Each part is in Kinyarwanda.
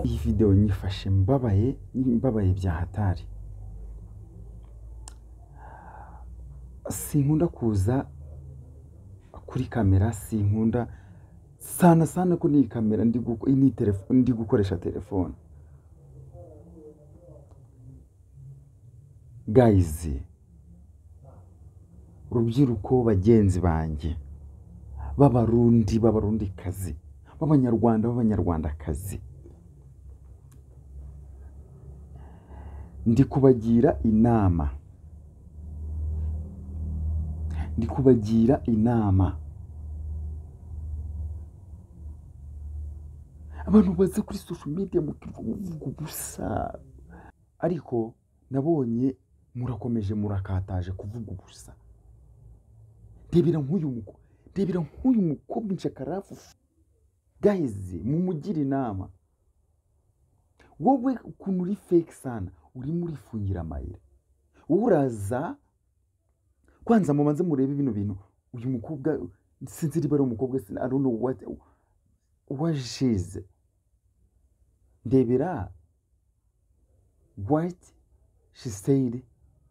Iyi video nyifashe mbabaye bya hatari. Sinkunda kuza kuri kamera, sinkunda sana ko ni kamera ndi gukoresha telefone. Guys, rubyiruko bagenzi banjye b'abarundi kazi, b'abanyarwanda kazi, ndi kubagira inama. Abantu baze kuri social media mukivuga ubusa, ariko nabonye murakomeje murakataje kuvuga ubusa. Ndebera nk'uyu mukobwa nshakarafu. Guys, mumugira inama. Wowe ukuntu uri fake sana, uri muri fungira amayira. Uraza kwanza mubanze murebe bino bintu. Uyu mukobwa sinzi riba ari umukobwa, I don't know what she is. Ndebera what she said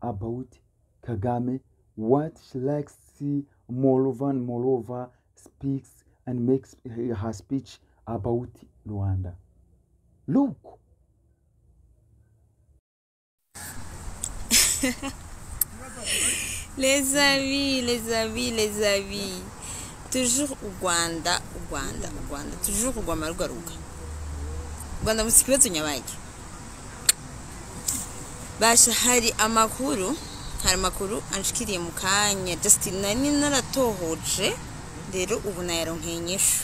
about Kagame, what she likes to see Moreover speaks and makes her speech about Rwanda. Look. Les amis. Toujours au Rwanda. Toujours au Rwanda. Rwanda musikibazo nyabaye. Basha hari amakuru anshikiriye mu kanya Justin nani naratohoje rero ubu nayaronkeye inyishu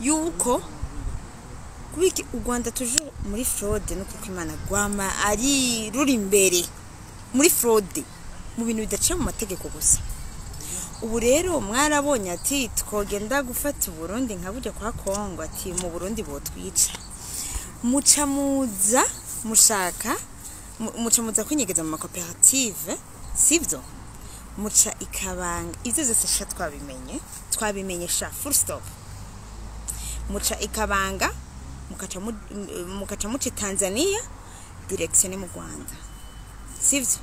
yuko kubiki u Rwanda toujours muri fraude no kwimana gwama ari ruri imbere muri fraude mu bintu bidaciye mu mategeko gusa. Ubu rero mwarabonye ati twogenda gufata Burundi nkabuje kwa Kongo, ati mu Burundi botwica mucamuza kwinyegeza mu makoperative, sivyo muca ikabanga. Ivyo zose sha twabimenyesha full stop. Muca ikabanga mukaca muci Tanzania direction mu Rwanda, sivyo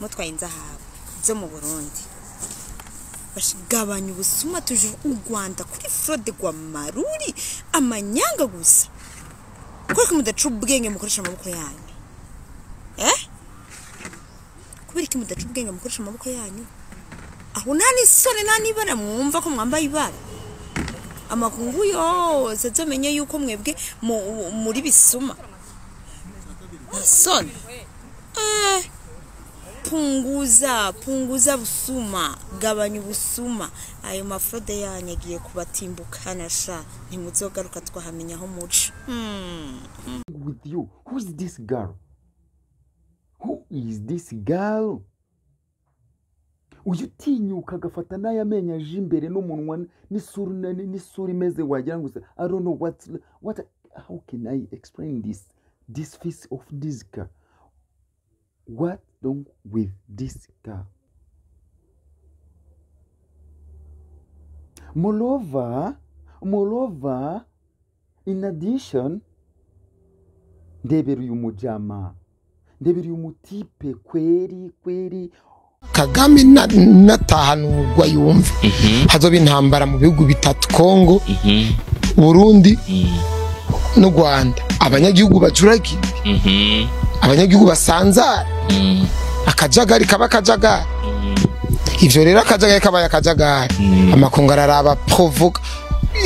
mutwaye inzahabu zo mu Burundi. Bashigabanya ubusuma tuje u Rwanda kuri fraude kwa maruri amanyanga gusa. Kuko mudacu ubwenge mukoresha amaboko yanyu. Kubiriki mudacu ubwenge mukoresha amaboko yanyu. Aho nani sone nani bara mwumva ko mwambaye ibara. Amakungu yose zomenye yuko mwebwe muri bisuma. Sone. Punguza busuma, gabanya ubusuma. Ayo mafrode yanyagiye kubatimbukana sha ntimuzogaruka twahamenya aho muca. With you, who is this girl? Uyutinyuka gafata n'ayamenya aje imbere n'umunwa n'isura imeze wagira ngo I don't know what how can I explain this face of this girl? What wrong with this girl? Moreover, in addition, ndebera uyu mujama, ndebera uyu mutipe kweri Kagame natahanurwa yumva hazoba intambara mu bihugu bitatu: Kongo, Burundi no Rwanda. Abanyagihugu bacuraki, abanyagihugu basanzara, akajagari kaba. Ivyo rero akajagari kaba yakajagari, amakungu araraba provoke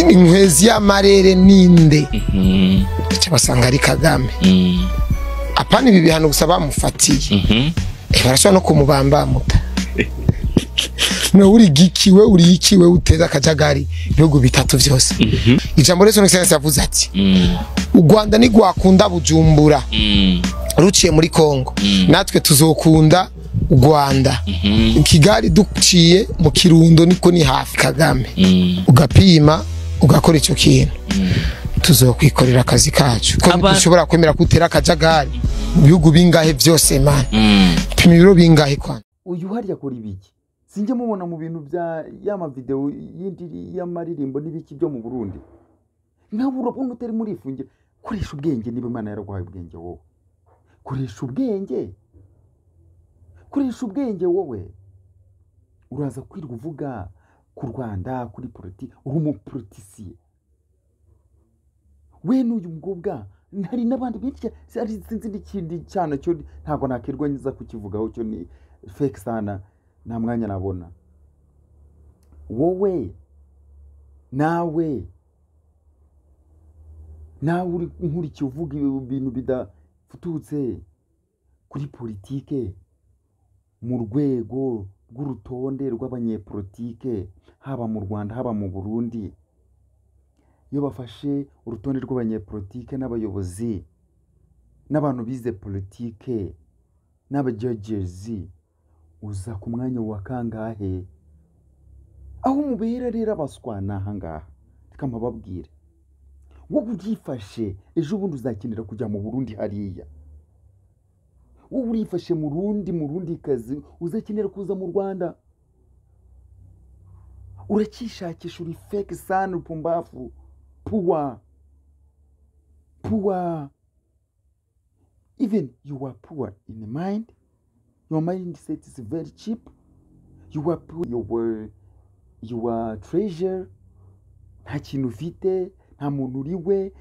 inkwezi y'amarere ninde cyabasanga ari Kagame. Apana ibi bihano gusa bamufatiye, barashobora no kumubamba muta. No uri ikiwe uteza akajagari ibihugu bitatu byose. Ijambo rezo n'excellence yavuze ati u Rwanda ni gwakunda Bujumbura ruciye muri Kongo, natwe tuzokunda u Rwanda. Kigali duciye mu Kirundo niko ni hafi. Kagame ugapima ugakora icyo kintu, tuzokwikorera akazi kacu. Ko dushobora kwemera kutera akajagari bihugu bingahe byose man. Pima ibiro bingahe kwa uyu harya kuri biki. Sinjye mubona mu bintu bya yama video y'amaririmbo n'ibiki byo mu Burundi. nawe urabona utari muri ifungira. Koresha ubwenge niba Imana yaraguhaye ubwenge wowe. Koresha ubwenge. Koresha ubwenge wowe. Uraza kwirwa uvuga ku Rwanda kuri politiki, uri umupolitisiye. We n'uyu mukobwa hari n'abandi benshi sinzi n'ikindi cyane cyo ntabwo nakirwa nyiza kukivugaho, cyo ni fake sana, nta mwanya nabona. Wowe nawe uri nkurikiye uvuga ibintu bidafututse kuri politike mu rwego rw'urutonde rw'abanyepolitike, haba mu Rwanda haba mu Burundi. Iyo bafashe urutonde rw'abanyepolitike n'abayobozi n'abantu bize politike n'abajudges, uza ku mwanya wa kangahe? Aho mubera rero abaswa nahangaha. Reka mbabwire, wowe urifashe ejo bundi uzakenera kujya mu Burundi hariya. Wowe urifashe mu Rundi kazi uzakenera kuza mu Rwanda. Urakishakisha, uri fake sana, pumbafu, poor. Even you are poor in the mind. Your mindset is very cheap. You are poor. You are treasure. Nta kintu ufite, nta muntu uriwe,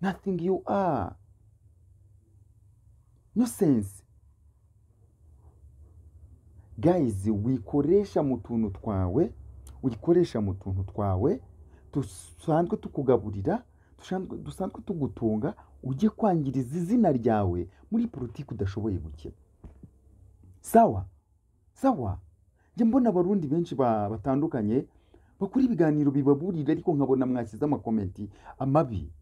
nothing you are. No sense. Guys, wikoresha mu tuntu twawe, dusanzwe tukugaburira, dusanzwe tugutunga, ujye kwangiriza izina ryawe muri politiki udashoboye gukina. Sawa? Njye mbona abarundi benshi batandukanye bakora ibiganiro bibaburira, ariko nkabona mwashyize amakomenti amabi.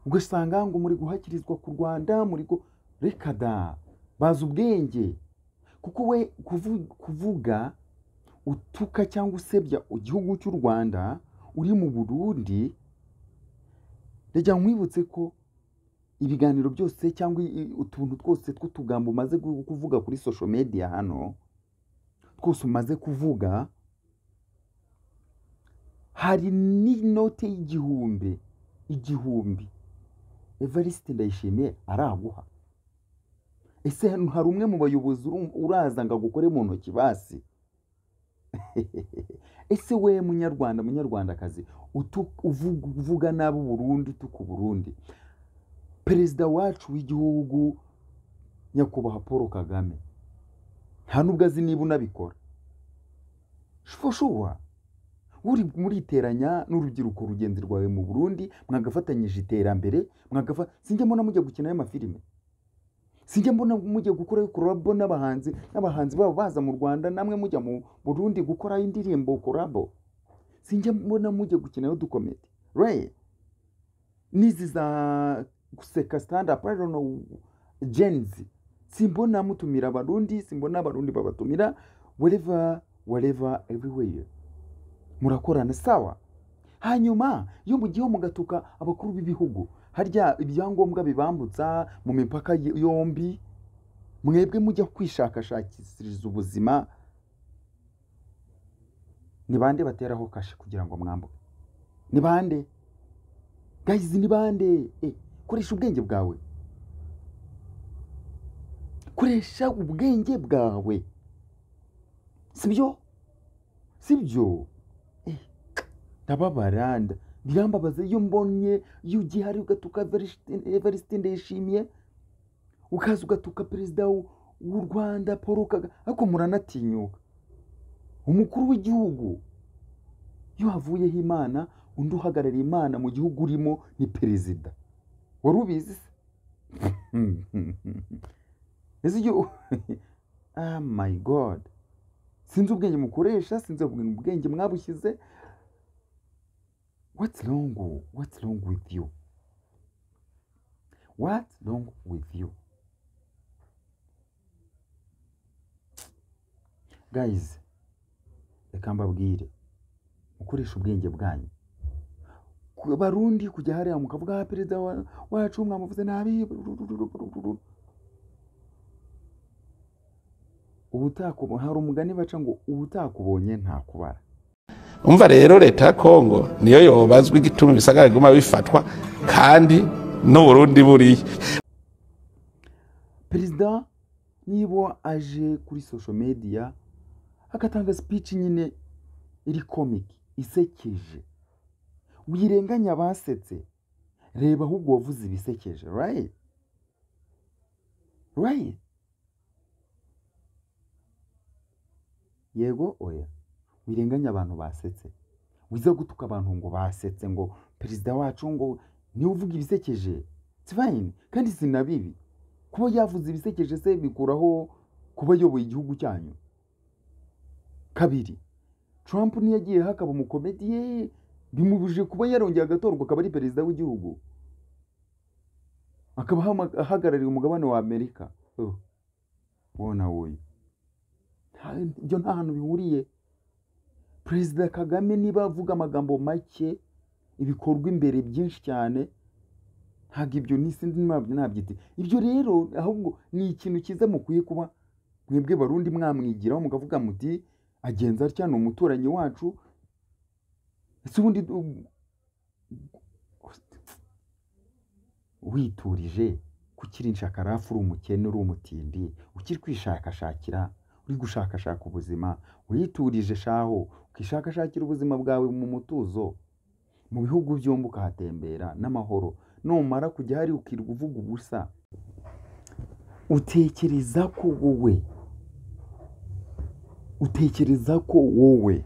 Ugasanga ngo muri guhakirizwa ku Rwanda, muri reka da, baza ubwenge. Kuko we kuvuga utuka cyangwa usebya igihugu cy'u Rwanda uri mu Burundi, rejya nkwibutse ko ibiganiro byose cyangwa utuntu twose tw'utugambo umaze kuvuga kuri social media hano, twose umaze kuvuga, hari n'inote y'igihumbi Evariste Ndayishimiye araguha. Ese hari umwe mu bayobozi uraza ngo agukore mu ntoki basi? Ese we munyarwandakazi uvuga nabi Burundi, tuku Burundi, perezida wacu w'igihugu nyakubahwa Paul Kagame nta nubwo azi niba unabikora. Shuwa uri muriteranya n'urubyiruko rugenzi rwawe mu Burundi, mwagafatanyije iterambere, sinjye mbona mujya gukina y'amafilime, sinjye mbona mujya gukora collabo n'abahanzi babo baza mu Rwanda, namwe mujya mu Burundi gukora indirimbo collabo. Sinjye mbona mujya gukina y'udukomedi, right? Nizi za guseka stand up, I don't know, gens. Simbona mutumira abarundi, simbona abarundi babatumira, wherever, everywhere. Murakorana sawa. Hanyuma iyo mugiye mugatuka abakuru b'ibihugu, harya ibyangombwa bibambutsa mu mipaka yombi, mwebwe mujya kwishakashakisiriza ubuzima, ni bande bateraho kashe kugira ngo mwambuke? Ni bande? Guys, ni bande? Koresha ubwenge bwawe. Koresha ubwenge bwawe. Sibyo? Ndababaranda. Birambabaza iyo mbonye y'ugihari ugatuka Evariste Ndayishimiye, ukaza ugatuka perezida w'u Rwanda Paul Kagame, ariko muranatinyuka. Umukuru w'igihugu iyo havuyeho Imana, undi uhagarariye Imana mu gihugu urimo ni perezida. Wari ubizi? Oh my God. Sinzi ubwenge mukoresha, sinzi ubwenge mwabushyize. What's wrong with you? What's wrong with you? Guys, reka mbabwire, mukoresha ubwenge bwanyu. Barundi kujya hariya mukavuga perezida wacu mwamuvuze nabi, ubutakubonye, hari umugani baca ngo ubutakubonye nta kubara. umva rero leta ya Kongo niyo yobazwa igituma ibisagara biguma bifatwa kandi no Burundi buriye. Perezida nibo aje kuri social media akatanga speech nyine iri comic isekeje, wirenganya basetse, reba ahubwo wavuze ibisekeje, right? Yego oya, wirenganya abantu basetse, wiza gutuka abantu ngo basetse, ngo perezida wacu ngo ni uvuga ibisekeje, it's fine kandi sinabibi. Kuba yavuze ibisekeje se bikuraho kuba yoboye igihugu cyanyu? Kabiri, Trump niyagiye hakaba umukomediye bimubuje kuba yarongeye agatorwa akaba ari perezida w'igihugu, akaba ahagarariye umugabane wa Amerika. Bona wowe ibyo nta hantu bihuriye. Perezida Kagame niba avuga amagambo make ibikorwa imbere byinshi cyane, ntabwo ibyo nisindi nabyite. Ibyo rero ahubwo ni ikintu cyiza mukwiye kuba mwebwe Barundi mwamwigiraho mukavuga muti agenza atya ni umuturanyi wacu. Ese ubundi witurije kukiri nshakarafu uri umukene uri umutindi ukiri kwishakashakira uri gushakashaka ubuzima, witurije shaho ukishakashakira ubuzima bwawe mu mutuzo mu bihugu byombi ukahatembera n'amahoro, numara kujya hari ukirwa uvuga ubusa, utekereza ko wowe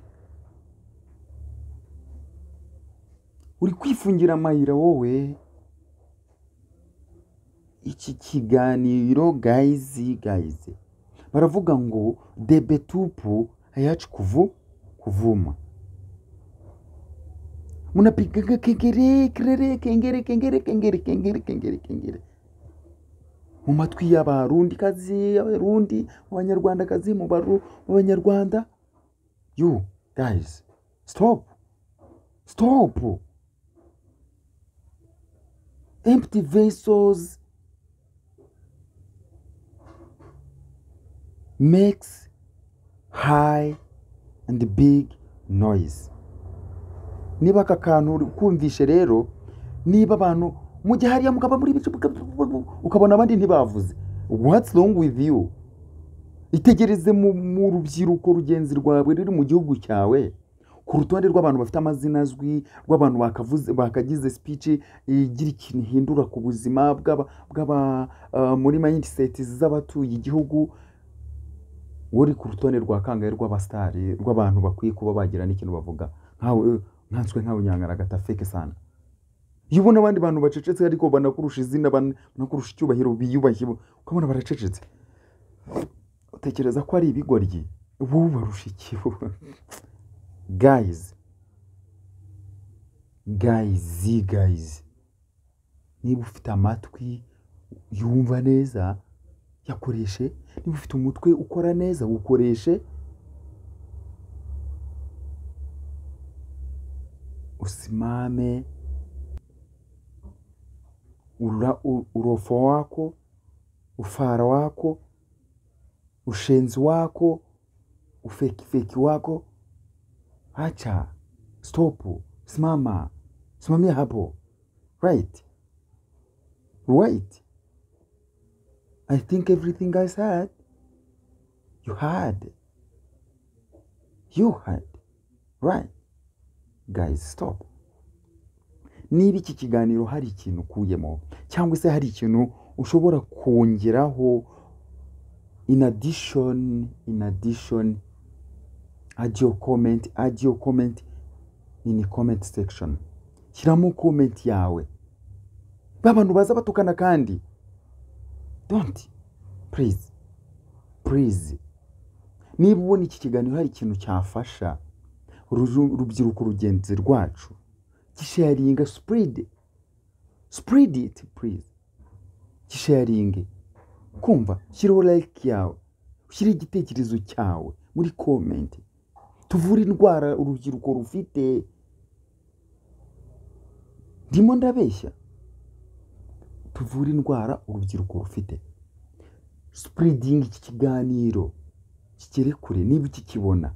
uri kwifungira amayira wowe. Iki kiganiro guys baravuga ngo debe tupu hayacu kuvuma, munapiga kengere mu matwi y'abarundi kazi, abarundi abanyarwanda kazi mu banyarwanda. You guys stop. Empty vessels makes high and big noise. Niba kakantu kumvishe rero, niba abantu mujye hariya mukaba muri bice ukabona abandi ntibavuze, what's wrong with you? Itegereze mu rubyiruko rugenzi rwawe ruri mu gihugu cyawe, ku rutonde rw'abantu bafite amazina azwi, rw'abantu bakagize speech igira ikintu hindura ku buzima bw'aba muri mindset z'abatuye igihugu, wori ku rutonde rwa kangahe rw'abastari, rw'abantu bakwiye kuba bagira n'ikintu bavuga, nkanswe nkawe nyangara gata fake sana. Yubona abandi bantu bacecetse ariko banakurusha izina, banakurusha icyubahiro, biyubahiye, ukabona baracecetse, utekereza ko ari ibigoryi, wowe barusha ikibo. Guys, niba ufite amatwi yumva neza yakoreshe, niba ufite umutwe ukora neza ukoreshe, usimame urofo wako, ufara wako, ushenzi wako, ufeki wako, acha, stop, simamia hapo, right? I think everything I said you had, right? Guys, stop. Niba iki kiganiro hari ikintu ukuyemo cyangwa se hari ikintu ushobora kongeraho, in addition, add your comment in the comment section. Shyiramo comment yawe, babantu baza batukana kandi don't, please. Niba ubona iki kiganiro hari ikintu cyafasha urubyiruko rugenzi rwacu, gisharinga, spread it please, gisharinge, kumva, shyiraho like yawe, ushyire igitekerezo cyawe muri comment, tuvure indwara urubyiruko rufite. Ndimo ndabeshya? Tuvure indwara urubyiruko rufite. Spreading iki kiganiro kigere kure, niba ukikibona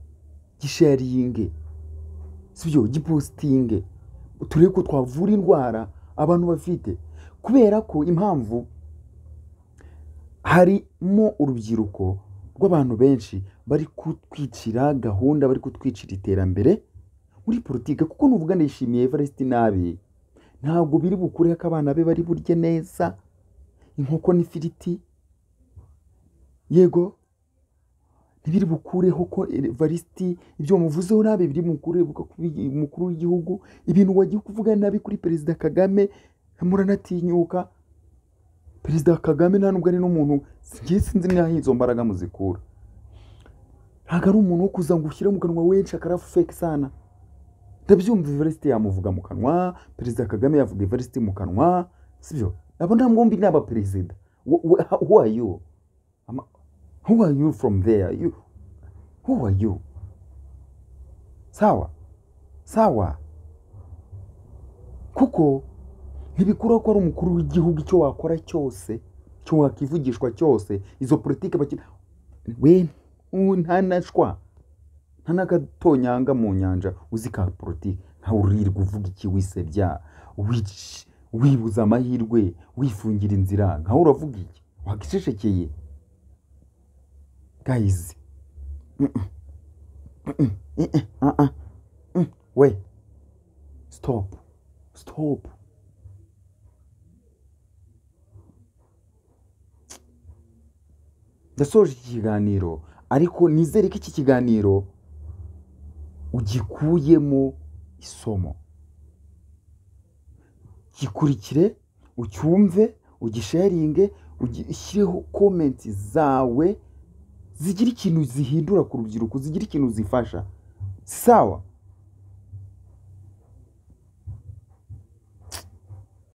gisharinge, sibyo gipostinge turebe ko twavura indwara abantu bafite, kubera ko impamvu harimo urubyiruko rw'abantu benshi bari kutwicira gahunda, bari kutwicira iterambere muri politike. Kuko nuvuga ndishimiye Evariste nabi, ntabwo biri bukure ko abana be bari burye neza inkoko n'ifiriti, yego ntibiri bukureho ko Evariste ibyo muvuzeho nabi biri mukuru w'igihugu, ibintu wagiye kuvuga nabi kuri Perezida Kagame muranatinyuka. Perezida Kagame nta nubwo ari n'umuntu sinzi n'aho izo mbaraga muzikura, ntabwo ari umuntu wo kuza ngo ushyire mu kanwa wenshi akarafu fake sana. Ndabyumva Evariste yamuvuga mu kanwa, Perezida Kagame yavuga Evariste mu kanwa, sibyo? Abo nta mwombi n'aba perezida. Who are you? Who are you from there? Who are you? Sawa. Kuko ntibikura ko ari umukuru w'igihugu icyo wakora cyose, cyo wakivugishwa cyose, izo politike bakina we ntanashwa ntanakatonyanga mu nyanja uzika politike, nta urirwa uvuga iki wisebya wibuza amahirwe wifungira inzira, nka uravuga iki wakisheshekeye guys. We stop. Ndasoje iki kiganiro, ariko nizere ko iki kiganiro ugikuyemo isomo. Gikurikire, ucyumve, ugisharinge, ushyireho comments zawe zigira ikintu zihindura ku rubyiruko, zigira ikintu zifasha. Sawa.